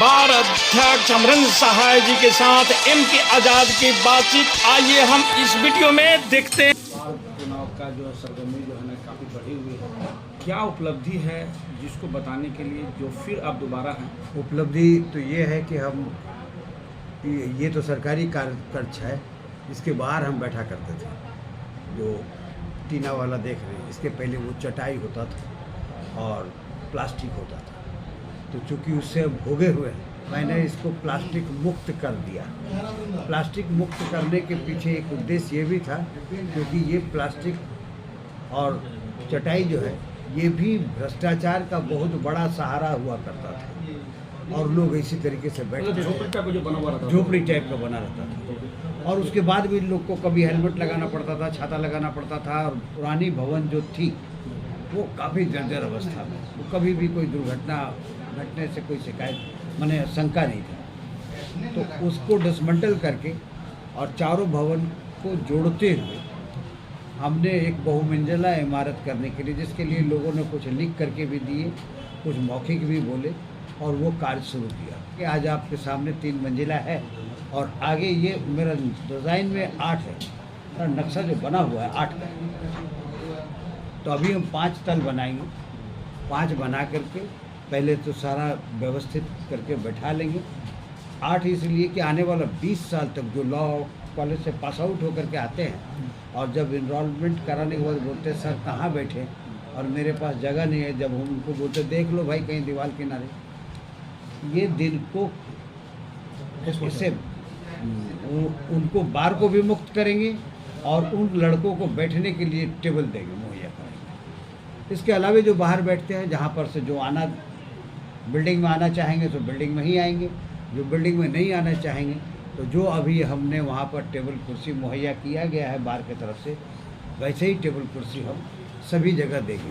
बार अध्यक्ष अमरिंदर सहाय जी के साथ एमपी आजाद की बातचीत। आइए हम इस वीडियो में देखते हैं। चुनाव का जो सरगर्मी जो है ना काफ़ी बढ़ी हुई है, क्या उपलब्धि है जिसको बताने के लिए जो फिर आप दोबारा हैं? उपलब्धि तो ये है कि हम ये तो सरकारी कक्ष है, इसके बाहर हम बैठा करते थे। जो टीना वाला देख रहे हैं, इसके पहले वो चटाई होता था और प्लास्टिक होता था। तो चूँकि उससे अब भोगे हुए हैं, मैंने इसको प्लास्टिक मुक्त कर दिया। प्लास्टिक मुक्त करने के पीछे एक उद्देश्य ये भी था, क्योंकि ये प्लास्टिक और चटाई जो है ये भी भ्रष्टाचार का बहुत बड़ा सहारा हुआ करता था और लोग इसी तरीके से बैठते थे। झोपड़ी टाइप का जो बना हुआ रहता था, झोपड़ी टाइप का बना रहता था और उसके बाद भी लोग को कभी हेलमेट लगाना पड़ता था, छाता लगाना पड़ता था। और पुरानी भवन जो थी वो काफ़ी जर्जर अवस्था में, वो कभी भी कोई दुर्घटना घटने से कोई शिकायत माने शंका नहीं था। तो उसको डिसमेंटल करके और चारों भवन को जोड़ते हुए हमने एक बहुमंजिला इमारत करने के लिए, जिसके लिए लोगों ने कुछ लिख करके भी दिए, कुछ मौखिक भी बोले और वो कार्य शुरू किया कि आज आपके सामने 3 मंजिला है और आगे ये मेरा डिज़ाइन में 8 है और नक्शा जो बना हुआ है 8 का है। तो अभी हम 5 तल बनाएंगे। 5 बना करके पहले तो सारा व्यवस्थित करके बैठा लेंगे। 8 इसलिए कि आने वाला 20 साल तक जो लॉ कॉलेज से पास आउट होकर के आते हैं और जब इनरोलमेंट कराने के बाद बोलते हैं सर कहाँ बैठे और मेरे पास जगह नहीं है, जब हम उनको बोलते देख लो भाई कहीं दीवार किनारे, ये दिन को इससे उनको बार को भी मुक्त करेंगे और उन लड़कों को बैठने के लिए टेबल देंगे, मुहैया करेंगे। इसके अलावा जो बाहर बैठते हैं, जहाँ पर से जो आना बिल्डिंग में आना चाहेंगे तो बिल्डिंग में ही आएंगे, जो बिल्डिंग में नहीं आना चाहेंगे तो जो अभी हमने वहाँ पर टेबल कुर्सी मुहैया किया गया है बार की तरफ से, वैसे ही टेबल कुर्सी हम सभी जगह देंगे।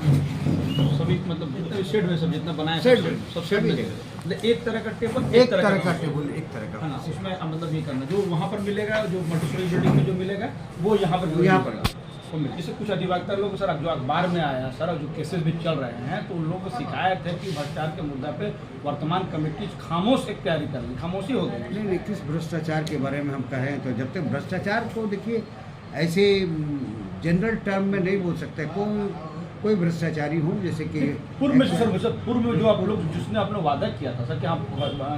सभी मतलब जितना शेड में सब जितना बनाया शेड सब शेड में मतलब एक तरह का टेबल, एक तरह का टेबल, एक तरह का। हाँ, उसमें मतलब ये करना जो वहाँ पर मिलेगा, जो मल्टीस्टोरी बिल्डिंग में जो मिलेगा वो यहाँ पर जैसे कुछ अधिवक्ता लोग सर जो अखबार में आया सर, जो केसेस भी चल रहे हैं, तो उन लोगों को शिकायत है कि भ्रष्टाचार के मुद्दा पे वर्तमान कमेटी खामोश एक तैयारी कर रही, खामोशी हो गई। नहीं, किस भ्रष्टाचार के बारे में हम कहें तो जब तक भ्रष्टाचार को देखिए ऐसे जनरल टर्म में नहीं बोल सकते। कोई भ्रष्टाचारी हो, जैसे कि पूर्व में पूर्व में जो आप लोग जिसने आपने वादा किया था सर कि आप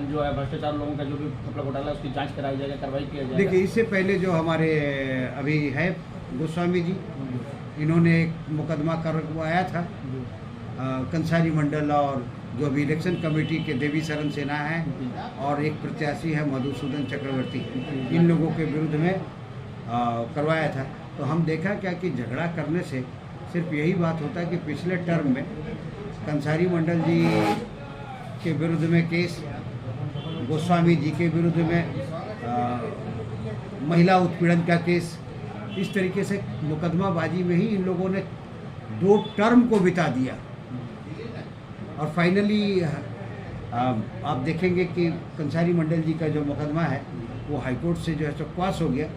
जो है भ्रष्टाचार लोगों का जो भी कपड़ा घोटाला उसकी जांच कराई जाएगी, कार्रवाई किया जाएगा। देखिए इससे पहले जो हमारे अभी है गोस्वामी जी, इन्होंने एक मुकदमा करवाया था कंसारी मंडल और जो अभी इलेक्शन कमेटी के देवी शरण सेना है और एक प्रत्याशी है मधुसूदन चक्रवर्ती, इन लोगों के विरुद्ध में करवाया था। तो हम देखा क्या कि झगड़ा करने से सिर्फ यही बात होता है कि पिछले टर्म में कंसारी मंडल जी के विरुद्ध में केस, गोस्वामी जी के विरुद्ध में महिला उत्पीड़न का केस, इस तरीके से मुकदमाबाजी में ही इन लोगों ने 2 टर्म को बिता दिया और फाइनली आप देखेंगे कि कंसारी मंडल जी का जो मुकदमा है वो हाईकोर्ट से जो है सो पास हो गया।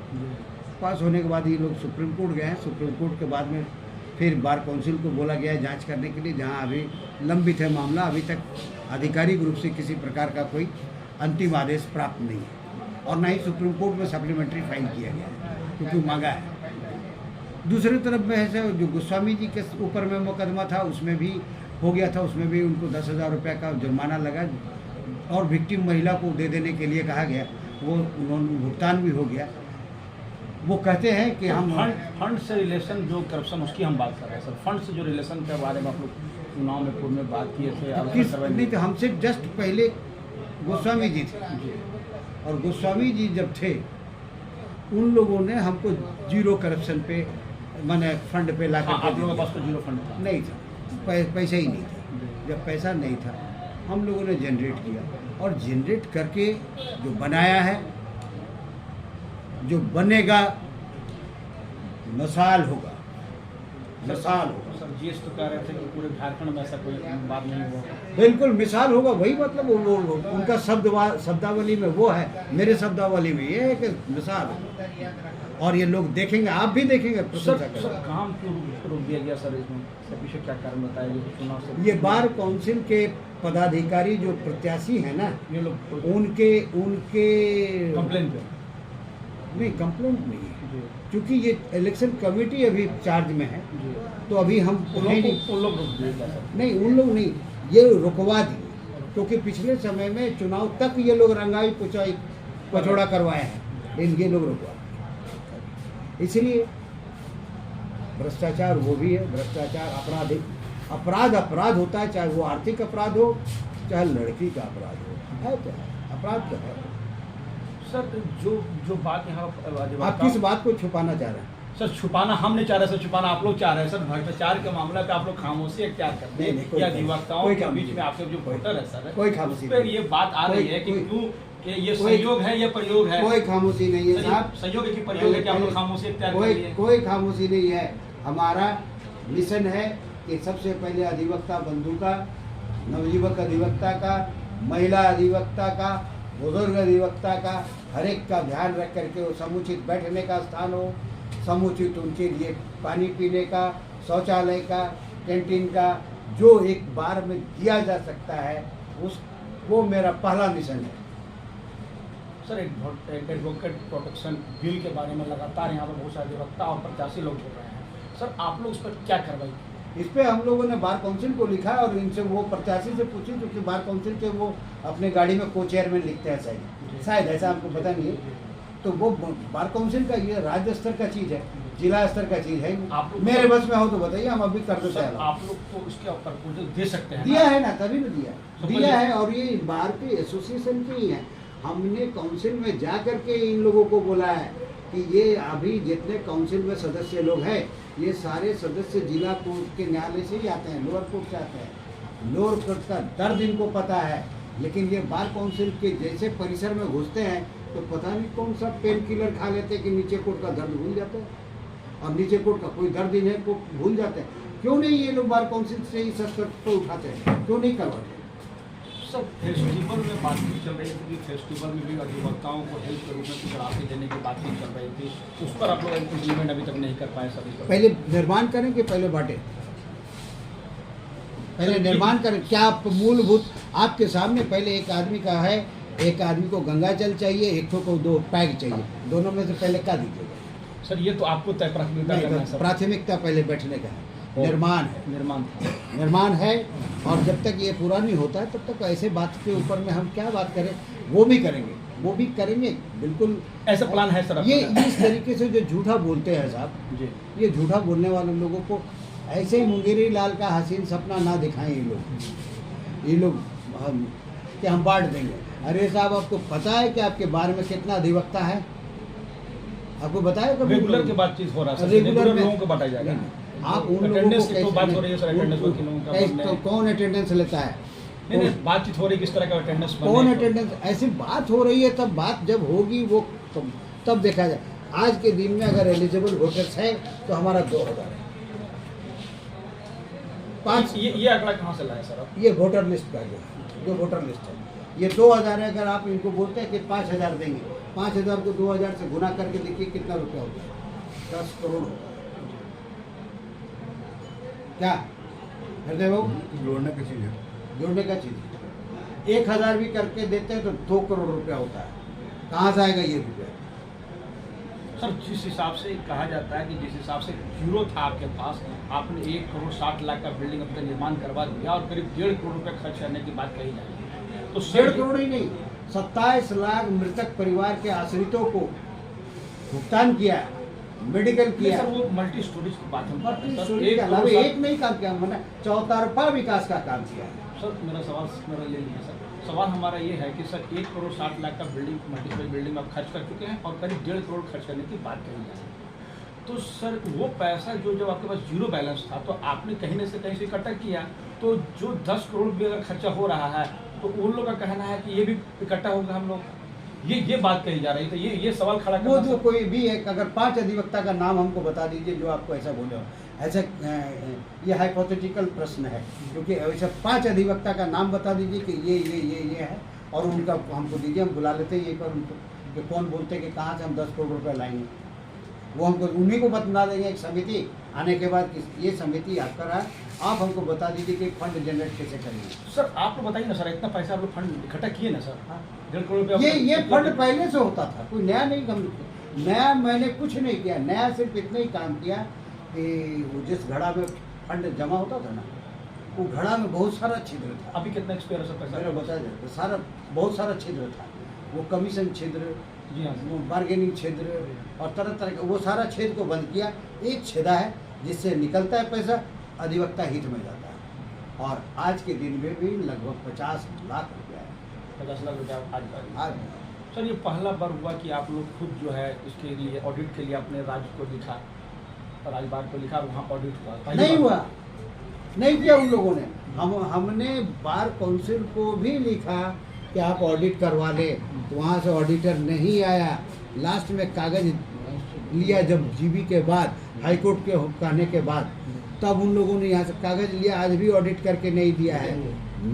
पास होने के बाद ये लोग सुप्रीम कोर्ट गए हैं। सुप्रीम कोर्ट के बाद में फिर बार काउंसिल को बोला गया है जांच करने के लिए, जहां अभी लंबित है मामला। अभी तक आधिकारिक रूप से किसी प्रकार का कोई अंतिम आदेश प्राप्त नहीं है और ना ही सुप्रीम कोर्ट में सप्लीमेंट्री फाइल किया गया है क्योंकि मांगा है। दूसरी तरफ में ऐसे जो गोस्वामी जी के ऊपर में मुकदमा था उसमें भी हो गया था, उसमें भी उनको 10,000 रुपये का जुर्माना लगा और विक्टिम महिला को दे देने के लिए कहा गया, वो उन्होंने भुगतान भी हो गया। वो कहते हैं कि हम फंड से रिलेशन जो करप्शन उसकी हम बात कर रहे हैं सर। फंड से जो रिलेशन के बारे में आप लोग चुनाव में पूर्व में बात किए थे, नहीं तो हमसे जस्ट पहले गोस्वामी जी थे और गोस्वामी जी जब थे उन लोगों ने हमको जीरो करप्शन पे माने फंड पे ला कर आप लोगों के पास तो जीरो फंड था? नहीं था, पैसा ही नहीं था। जब पैसा नहीं था हम लोगों ने जनरेट किया और जनरेट करके जो बनाया है, जो बनेगा मिसाल होगा, मिसाल होगा। सर जीएस तो कह रहे थे कि पूरे झारखंड में ऐसा कोई बात नहीं हुआ। बिल्कुल मिसाल होगा, वही मतलब वो उनका शब्दावली में वो है, मेरे शब्दावली में ये है कि मिसाल होगा और ये लोग देखेंगे, आप भी देखेंगे। सर काम क्यों रोक दिया गया सर? इसमें पीछे क्या कारण बताया चुनाव से? ये बार काउंसिल के पदाधिकारी जो प्रत्याशी हैं ना, ये लोग उनके उनके कंप्लेन पे नहीं, कंप्लेंट नहीं है, जी क्योंकि ये इलेक्शन कमेटी अभी चार्ज में है, जी तो अभी हम उन उन्हें लोग रुक जाएगा सर। नहीं, उन लोग नहीं, ये रुकवा दिए, क्योंकि पिछले समय में चुनाव तक ये लोग रंगाई पुचाई पचौड़ा करवाए हैं, लेकिन ये लोग रुकवा दिए। इसलिए भ्रष्टाचार वो भी है, भ्रष्टाचार अपराध होता है, चाहे वो आर्थिक अपराध हो, चाहे लड़की का अपराध हो, है क्या अपराध का अपराध। सर जो बात यहाँ आप किस बात को छुपाना चाह रहे हैं? सर छुपाना हम नहीं चाह रहे सर, छुपाना आप लोग चाह रहे हैं सर। भ्रष्टाचार के मामले पे आप लोग खामोशी इख्तियार करते नहीं, हैं कोई या खामोशी- अधिवक्ताओं कोई के खामोशी बीच में आपके जो वोटर है सर, कोई खामोशी उस पर नहीं। ये बात आ रही है कि कोई- क्यों कि ये कोई- संयोग है, ये प्रयोग है, कोई खामोशी नहीं है सर, ये साहब, संयोग है कि प्रयोग है कि आप लोग खामोशी इख्तियार कर लिए हैं? कोई खामोशी नहीं है। हमारा मिशन है कि सबसे पहले अधिवक्ता बंधु का, नवयुवक अधिवक्ता का, महिला अधिवक्ता का, बुजुर्ग अधिवक्ता का, हर एक का ध्यान रख करके वो समुचित बैठने का स्थान हो, समुचित उनके लिए पानी पीने का, शौचालय का, कैंटीन का, जो एक बार में दिया जा सकता है, वो मेरा पहला मिशन है। सर एक एडवोकेट प्रोटेक्शन बिल के बारे में लगातार यहाँ पर बहुत सारे अधिवक्ता और प्रत्याशी लोग बोल रहे हैं सर, आप लोग उस पर क्या कार्रवाई? इस पे हम लोगों ने बार काउंसिल को लिखा है और इनसे वो प्रत्याशी से पूछी, क्योंकि बार काउंसिल के वो अपने गाड़ी में को चेयरमैन लिखते हैं शायद ऐसा हमको पता नहीं है। तो वो बार काउंसिल का ये राज्य स्तर का चीज़ है, जिला स्तर का चीज़ है। आप लोग मेरे बस में हो तो बताइए, हम अभी कर देते सर हैं। आप लोग तो उसके प्रपोजल दे सकते हैं दिया ना? है ना, तभी ना दिया तो दिया पहले- है। और ये बाहर के एसोसिएशन के ही है, हमने काउंसिल में जा करके इन लोगों को बोला है कि ये अभी जितने काउंसिल में सदस्य लोग हैं, ये सारे सदस्य जिला कोर्ट के न्यायालय से ही आते हैं, लोअर कोर्ट से आते हैं। लोअर कोर्ट का दर्द इनको पता है, लेकिन ये बार काउंसिल के जैसे परिसर में घुसते हैं तो पता नहीं कौन सा पेन किलर खा लेते हैं कि नीचे कोर्ट का दर्द भूल जाते हैं, और नीचे कोर्ट का कोई दर्द इन्हें को भूल जाते हैं। क्यों नहीं ये लोग बार काउंसिल से ही सस्तर तो उठाते हैं, क्यों नहीं करवाते? सर फेस्टिवल में बातचीत चल रही थी कि फेस्टिवल में भी अधिवक्ताओं को हेल्प के रूप में कुछ राशि देने की बातचीत चल रही थी, उस पर आप लोग इम्प्लीमेंट अभी तक नहीं कर पाए सर। इस पर पहले निर्माण करें कि पहले बांटे? पहले निर्माण करें। क्या आप मूलभूत आपके सामने पहले एक आदमी का है, एक आदमी को गंगा जल चाहिए, एक को 2 पैग चाहिए, दोनों में से पहले क्या दीजिएगा? सर ये तो आपको तय प्राथमिकता करना है नहीं, सर। प्राथमिकता पहले बैठने का है। निर्माण है, निर्माण है, और जब तक ये पूरा नहीं होता है तब तक ऐसे बात के ऊपर में हम क्या बात करें? वो भी करेंगे बिल्कुल। ऐसा प्लान है सर ये आपका? इस तरीके से जो झूठा बोलते हैं साहब, जी ये झूठा बोलने वाले लोगों को ऐसे ही मुंगेरी लाल का हसीन सपना ना दिखाएं ये लोग कि हम बांट देंगे। अरे साहब, आपको पता है कि आपके बारे में कितना अधिवक्ता है? आपको बताया कभी? रेगुलर की बातचीत हो रहा है सर, रेगुलर रेगुलर में लोगों को बांटा जाएगा। आप उन लोगों अटेंडेंस को की तो कैसे- बात हो रही है सर, अटेंडेंस वर्क के लोगों का कैसे- बनना तो है। कौन अटेंडेंस लेता है? नहीं बातचीत हो रही किस तरह का अटेंडेंस कौन अटेंडेंस? ऐसी बात हो रही है, तब बात जब होगी वो तब देखा जाए। आज के दिन में अगर एलिजिबल वोटर्स है तो हमारा 2000 है। 5 ये आंकड़ा कहाँ से लाए सर आप? ये वोटर लिस्ट का जो वोटर लिस्ट है, ये 2000 है। अगर आप इनको बोलते हैं कि 5000 देंगे, 5000 को 2000 से गुना करके देखिए कितना रुपया होता है। 10 करोड़ होता है। क्या हृदय बाबू? जोड़ने का चीज़ 1000 भी करके देते हैं तो 2 करोड़ रुपया होता है। कहाँ से आएगा ये रुपया? सर जिस हिसाब से कहा जाता है कि जिस हिसाब से जीरो था आपके पास, आपने 1 करोड़ 60 लाख का बिल्डिंग अब तक निर्माण करवा दिया और करीब 1.5 करोड़ रुपये खर्च करने की बात कही जा रही है। तो 1.5 करोड़ ही नहीं, 27 लाख मृतक परिवार के आश्रितों को भुगतान किया, मेडिकल किया। सर वो मल्टी स्टोरेज की बात हम कर रहे हैं सर। के 1 अलावा करोड़ एक नहीं काम किया, मैंने चौतरफा विकास का काम किया है। सर मेरा सवाल मेरा ले लीजिए सर। सवाल हमारा ये है कि सर 1 करोड़ 60 लाख का बिल्डिंग मल्टीपल बिल्डिंग में आप खर्च कर चुके हैं और करीब 1.5 करोड़ खर्च करने की बात कही जा रही है। तो सर वो पैसा जो जब आपके पास जीरो बैलेंस था तो आपने कहीं न से कहीं से इकट्ठा किया, तो जो 10 करोड़ भी अगर खर्चा हो रहा है तो उन लोगों का कहना है कि ये भी इकट्ठा होगा हम लोग, ये बात कही जा रही है। तो ये सवाल खड़ा वो करना जो सर। कोई भी है, अगर 5 अधिवक्ता का नाम हमको बता दीजिए जो आपको ऐसा बोले हो। ऐसा ये हाइपोथेटिकल प्रश्न है, क्योंकि ऐसा 5 अधिवक्ता का नाम बता दीजिए कि ये है, और उनका हमको दीजिए, हम बुला लेते हैं यहीं पर उनको कि कौन बोलते हैं कि कहाँ से हम 10 करोड़ रुपये लाएंगे। वो हमको उन्हीं को बता देंगे। एक समिति आने के बाद कि ये समिति आपका रहा, आप हमको बता दीजिए कि फंड जनरेट कैसे करेंगे। सर आप लोग बताइए ना सर, इतना पैसा आप लोग फंड इकट्ठा किए ना सर, 1.5 करोड़ रुपया ये फंड पहले से होता था, कोई नया नहीं, हम नया मैंने कुछ नहीं किया, नया सिर्फ इतना ही काम किया कि वो जिस घड़ा में फंड जमा होता था ना, वो घड़ा में बहुत सारा छिद्र था। अभी कितना एक्सपायर है सर पैसा? मेरा बता दें तो सारा बहुत सारा छिद्र था, वो कमीशन छिद्र, जी हाँ वो बार्गेनिंग छिद्र और तरह तरह का, वो सारा छेद को बंद किया। एक छेदा है जिससे निकलता है पैसा, अधिवक्ता हित में जाता है, और आज के दिन में भी लगभग 50 लाख रुपया है। 50 लाख रुपया आज आज सर ये पहला बार हुआ कि आप लोग खुद जो है इसके लिए ऑडिट के लिए अपने राज्य को लिखा और राज्यपाल को लिखा, वहाँ ऑडिट हुआ? पहली नहीं बार हुआ, नहीं किया उन लोगों ने। हमने बार काउंसिल को भी लिखा कि आप ऑडिट करवा ले, तो वहाँ से ऑडिटर नहीं आया। लास्ट में कागज लिया जब जीबी के बाद, हाई कोर्ट के कहने के बाद, तब उन लोगों ने यहाँ से कागज लिया, आज भी ऑडिट करके नहीं दिया है।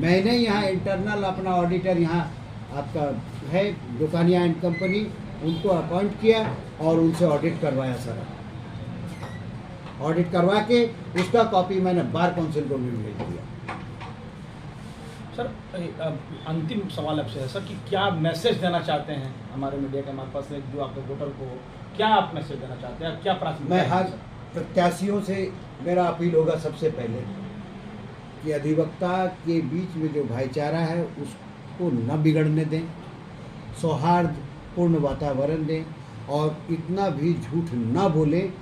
मैंने यहाँ इंटरनल अपना ऑडिटर यहाँ आपका है दुकानिया एंड कंपनी, उनको अपॉइंट किया और उनसे ऑडिट करवाया सर। ऑडिट करवा के उसका कॉपी मैंने बार काउंसिल को भी भेज दिया। सर अंतिम सवाल आपसे है सर कि क्या मैसेज देना चाहते हैं हमारे मीडिया के हमारे पास जो आपके वोटर को, क्या आप मैसेज देना चाहते हैं, क्या प्राथमिकता मैं है? हर प्रत्याशियों से मेरा अपील होगा सबसे पहले कि अधिवक्ता के बीच में जो भाईचारा है उसको न बिगड़ने दें, सौहार्दपूर्ण वातावरण दें, और इतना भी झूठ न बोलें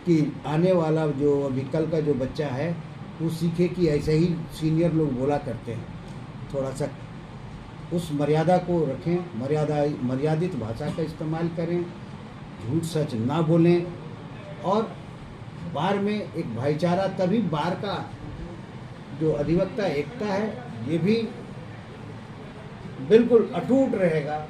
कि आने वाला जो अभी कल का जो बच्चा है वो सीखे कि ऐसे ही सीनियर लोग बोला करते हैं। थोड़ा सा उस मर्यादा को रखें, मर्यादित भाषा का इस्तेमाल करें, झूठ सच ना बोलें, और बार में एक भाईचारा, तभी बार का जो अधिवक्ता एकता है ये भी बिल्कुल अटूट रहेगा,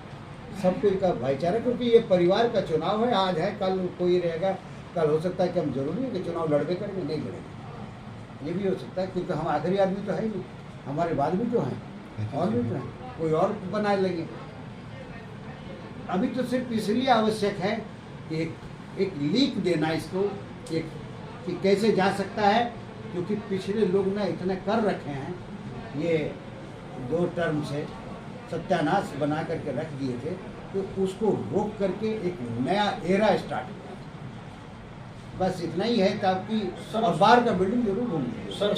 सब कोई का भाईचारा, क्योंकि ये परिवार का चुनाव है, आज है कल कोई रहेगा, कल हो सकता है कि हम जरूरी है कि चुनाव लड़के करेंगे, नहीं लड़ेंगे, ये भी हो सकता है, क्योंकि हम आखिरी आदमी तो है ही नहीं, हमारे बाद भी जो हैं और भी तो हैं, कोई और बना लेंगे। अभी तो सिर्फ इसलिए आवश्यक है कि एक लीक देना इसको, एक कि कैसे जा सकता है, क्योंकि पिछले लोग ना इतने कर रखे हैं, ये 2 टर्म से सत्यानाश बना करके रख दिए थे, तो उसको रोक करके एक नया एरा स्टार्ट हुआ। बस इतना ही है, ताकि और बाहर का बिल्डिंग जरूर होंगे। सर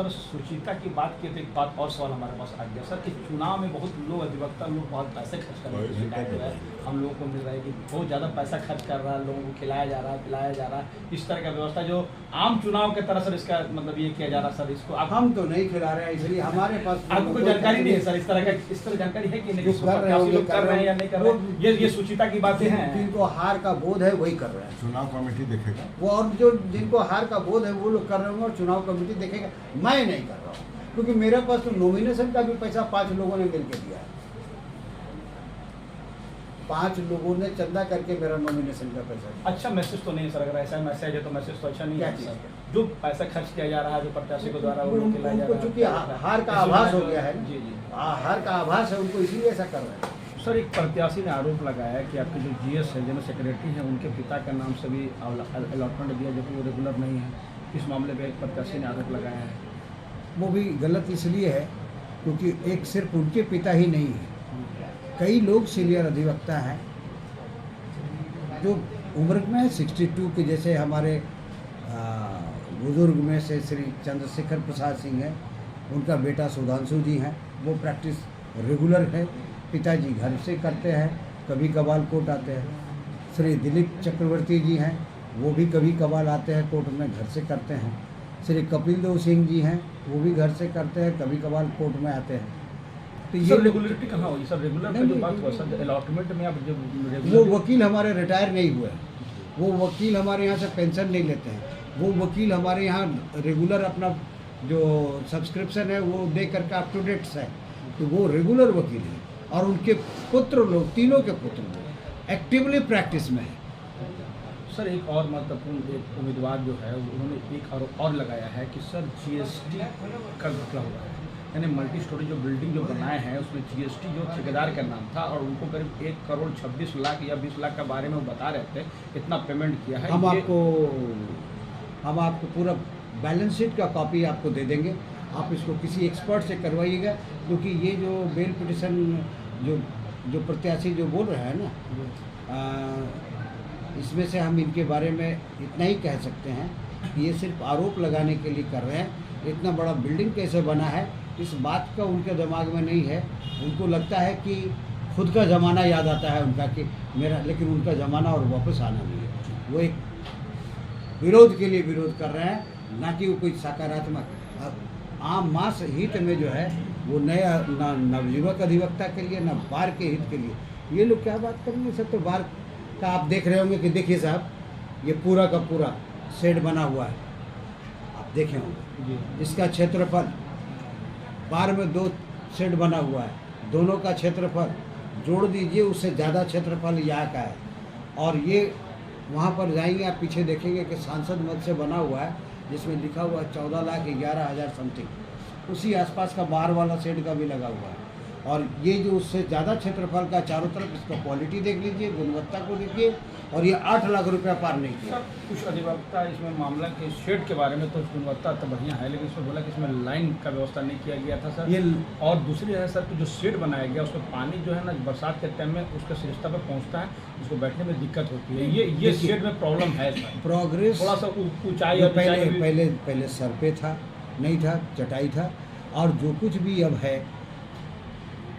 सुचिता की बात की तो एक बात और सवाल हमारे पास आ गया सर कि चुनाव में बहुत लोग अधिवक्ता लोग बहुत पैसे खर्च कर रहे हैं, शिकायत हो रहा है, हम लोगों को मिल रहा है कि बहुत ज़्यादा पैसा खर्च कर रहा है, लोगों को खिलाया जा रहा है, पिलाया जा रहा है, इस तरह का व्यवस्था जो आम चुनाव के तरह सर इसका मतलब ये किया जा रहा है सर, इसको हम तो नहीं खिला रहे हैं, इसलिए हमारे पास आपको कोई जानकारी नहीं है सर इस तरह का, इस तरह जानकारी है कि नहीं, लोग कर रहे हैं या नहीं कर रहे हैं, ये सुचिता की बातें हैं। जिनको हार का बोध है वही कर रहे हैं, चुनाव कमेटी देखेगा वो, और जो जिनको हार का बोध है वो लोग कर रहे होंगे और चुनाव कमेटी देखेगा। मैं नहीं कर रहा हूँ, क्योंकि मेरे पास तो नॉमिनेशन का भी पैसा 5 लोगों ने मिलकर दिया है, 5 लोगों ने चंदा करके मेरा नॉमिनेशन का पैसा। अच्छा मैसेज तो नहीं सर, अगर ऐसा मैसेज है तो मैसेज तो अच्छा नहीं क्या है चीज़? सर। जो पैसा खर्च किया जा रहा है, जो प्रत्याशी के द्वारा वो उनको खिलाया जा रहा है, चूंकि हार का आभास हो गया है, जी जी हार का आभास है उनको, इसीलिए ऐसा कर रहे हैं। सर एक प्रत्याशी ने आरोप लगाया कि आपके जो जीएस है, जनरल सेक्रेटरी हैं, उनके पिता का नाम से भी अलॉटमेंट दिया जो कि वो रेगुलर नहीं है। इस मामले में एक प्रत्याशी ने आरोप लगाया है। वो भी गलत इसलिए है क्योंकि एक सिर्फ उनके पिता ही नहीं है, कई लोग सीनियर अधिवक्ता हैं जो उम्र में है 62 के, जैसे हमारे बुजुर्ग में से श्री चंद्रशेखर प्रसाद सिंह हैं, उनका बेटा सुधांशु जी हैं, वो प्रैक्टिस रेगुलर है, पिताजी घर से करते हैं, कभी कभार कोर्ट आते हैं। श्री दिलीप चक्रवर्ती जी हैं, वो भी कभी कभार आते हैं कोर्ट में, घर से करते हैं। श्री कपिल देव सिंह जी हैं, वो भी घर से करते हैं, कभी कभार कोर्ट में आते हैं। तो ये रेगुलरिटी कहाँ हुई सर? रेगुलर का जो बात हुआ सर, अलॉटमेंट में आप जो वो वकील हमारे रिटायर नहीं हुए हैं, वो वकील हमारे यहाँ से पेंशन नहीं लेते हैं, वो वकील हमारे यहाँ रेगुलर अपना जो सब्सक्रिप्शन है वो दे करके अप टू डेट्स है, तो वो रेगुलर वकील हैं। और उनके पुत्र लोग, तीनों के पुत्र लोग एक्टिवली प्रैक्टिस में है। सर एक और महत्वपूर्ण एक उम्मीदवार जो है उन्होंने एक आरोप और लगाया है कि सर जीएसटी का घपला हुआ है, यानी मल्टी स्टोरी जो बिल्डिंग जो बनाए हैं उसमें जीएसटी जो ठेकेदार का नाम था और उनको करीब 1 करोड़ 26 लाख या 20 लाख के बारे में वो बता रहे थे, इतना पेमेंट किया है। हम आपको पूरा बैलेंस शीट का कॉपी आपको दे देंगे। आप इसको किसी एक्सपर्ट से करवाइएगा, क्योंकि ये जो बेल पिटिशन जो प्रत्याशी जो बोल रहे हैं ना, इसमें से हम इनके बारे में इतना ही कह सकते हैं कि ये सिर्फ आरोप लगाने के लिए कर रहे हैं। इतना बड़ा बिल्डिंग कैसे बना है इस बात का उनके दिमाग में नहीं है। उनको लगता है कि खुद का ज़माना याद आता है उनका कि मेरा, लेकिन उनका ज़माना और वापस आना नहीं है। वो एक विरोध के लिए विरोध कर रहे हैं, ना कि वो कोई सकारात्मक आम मास हित में जो है वो नया नवयुवक अधिवक्ता के लिए, ना बार के हित के लिए। ये लोग क्या बात करेंगे? सब तो बार का आप देख रहे होंगे कि देखिए साहब, ये पूरा का पूरा शेड बना हुआ है, आप देखे होंगे। इसका क्षेत्रफल, बार में 2 शेड बना हुआ है, दोनों का क्षेत्रफल जोड़ दीजिए, उससे ज़्यादा क्षेत्रफल यहाँ का है। और ये वहाँ पर जाएंगे, आप पीछे देखेंगे कि सांसद मद से बना हुआ है, जिसमें लिखा हुआ है 14,11,000 समथिंग। उसी आसपास का बाहर वाला शेड का भी लगा हुआ है। और ये जो उससे ज़्यादा क्षेत्रफल का चारों तरफ, इसका क्वालिटी देख लीजिए, गुणवत्ता को देखिए, और ये 8 लाख रुपया पार नहीं किया। कुछ अधिवक्ता इसमें मामला के शेड के बारे में तो गुणवत्ता तो बढ़िया है, लेकिन इसमें बोला कि इसमें लाइन का व्यवस्था नहीं किया गया था सर। ये और दूसरी है सर कि जो शेड बनाया गया उसमें पानी जो है ना बरसात के टाइम में उसके शीर्षता पर पहुंचता है, उसको बैठने में दिक्कत होती है। ये शेड में प्रॉब्लम है सर। प्रोग्रेस थोड़ा सा ऊंचाई और पहले सर पे था, नहीं था, चटाई था। और जो कुछ भी अब है,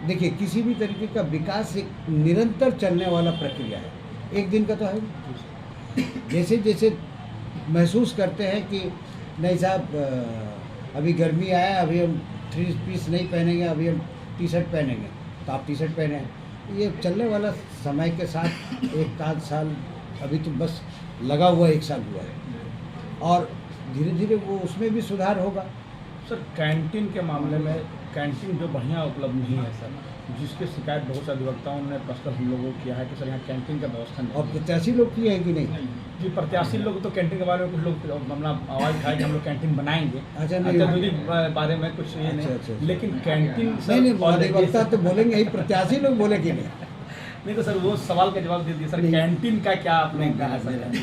देखिए किसी भी तरीके का विकास एक निरंतर चलने वाला प्रक्रिया है, एक दिन का तो है। जैसे जैसे महसूस करते हैं कि नहीं साहब अभी गर्मी आया, अभी हम 3 पीस नहीं पहनेंगे, अभी हम टी-शर्ट पहनेंगे, तो आप टी-शर्ट पहने। ये चलने वाला समय के साथ 1 साल अभी तो बस लगा हुआ 1 साल हुआ है, और धीरे धीरे वो उसमें भी सुधार होगा। सर कैंटीन के मामले में कैंटीन जो बढ़िया उपलब्ध नहीं है सर, जिसकी शिकायत बहुत से अधिवक्ताओं ने पर्सनल हम लोगों को किया है कि सर यहाँ कैंटीन का व्यवस्था नहीं। और प्रत्याशी लोग किए हैं कि नहीं? जी, प्रत्याशी लोग तो कैंटीन के बारे में कुछ लोग मामला आवाज़ उठाए कि हम लोग कैंटीन बनाएंगे। अच्छा, नहीं बारे में कुछ ये नहीं। अच्छा। लेकिन कैंटीन नहीं, अधिवक्ता तो बोलेंगे ही, प्रत्याशी लोग बोले कि नहीं? नहीं तो सर वो सवाल का जवाब दे दिए सर, कैंटीन का क्या आपने कहा सर?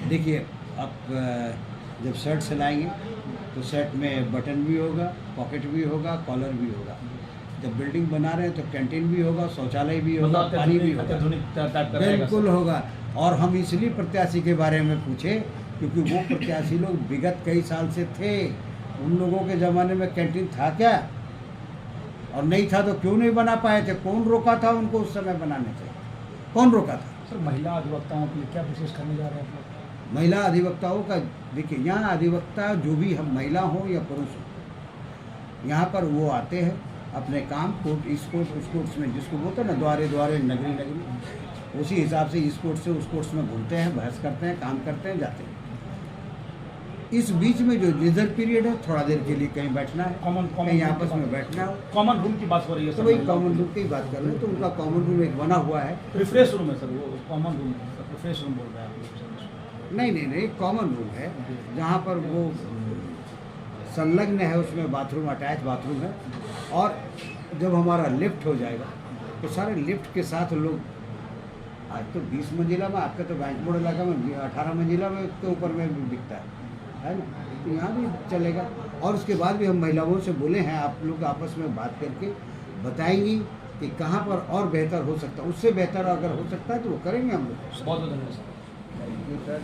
देखिए, आप जब शर्ट सिलाएंगे तो शर्ट में बटन भी होगा, पॉकेट भी होगा, कॉलर भी होगा। जब बिल्डिंग बना रहे हैं तो कैंटीन भी होगा, शौचालय भी होगा, पानी भी होगा, बिल्कुल होगा। और हम इसलिए प्रत्याशी के बारे में पूछे क्योंकि वो प्रत्याशी लोग विगत कई साल से थे। उन लोगों के ज़माने में कैंटीन था क्या? और नहीं था तो क्यों नहीं बना पाए थे? कौन रोका था उनको उस समय बनाने से? कौन रोका था? सर महिला अधिवक्ताओं के लिए क्या विशेष करने जा रहे हैं आप लोग? महिला अधिवक्ताओं का देखिए, यहाँ अधिवक्ता जो भी हम महिला हो या पुरुष हो, यहाँ पर वो आते हैं अपने काम, कोर्ट इस कोर्ट उस कोर्ट में, जिसको बोलते हैं ना द्वारे द्वारे नगरी नगरी, उसी हिसाब से इस कोर्ट से उस कोर्ट में घूमते हैं, बहस करते हैं, काम करते हैं, जाते हैं। इस बीच में जो रिजर्व पीरियड है, थोड़ा देर के लिए कहीं बैठना है, कहीं आपस में बैठना हो। कॉमन रूम की बात हो रही है तो वही कॉमन रूम की बात कर रहे हैं, तो उनका कॉमन रूम एक बना हुआ है। रिफ्रेश रूम है सर, वो कॉमन रूम है सर, रिफ्रेश रूम बोल रहे हैं आप लोग? नहीं, कॉमन रूम है जहाँ पर वो संलग्न है, उसमें बाथरूम, अटैच बाथरूम है। और जब हमारा लिफ्ट हो जाएगा तो सारे लिफ्ट के साथ लोग, आज तो 20 मंजिला में, आपका तो बैंक बोर्ड इलाका में 18 मंजिला में के ऊपर में भी बिकता है ना, तो यहाँ भी चलेगा। और उसके बाद भी हम महिलाओं से बोले हैं, आप लोग आपस में बात करके बताएंगी कि कहाँ पर और बेहतर हो सकता है, उससे बेहतर अगर हो सकता है तो वो करेंगे हम लोग। बहुत धन्यवाद सर। Thank you sir.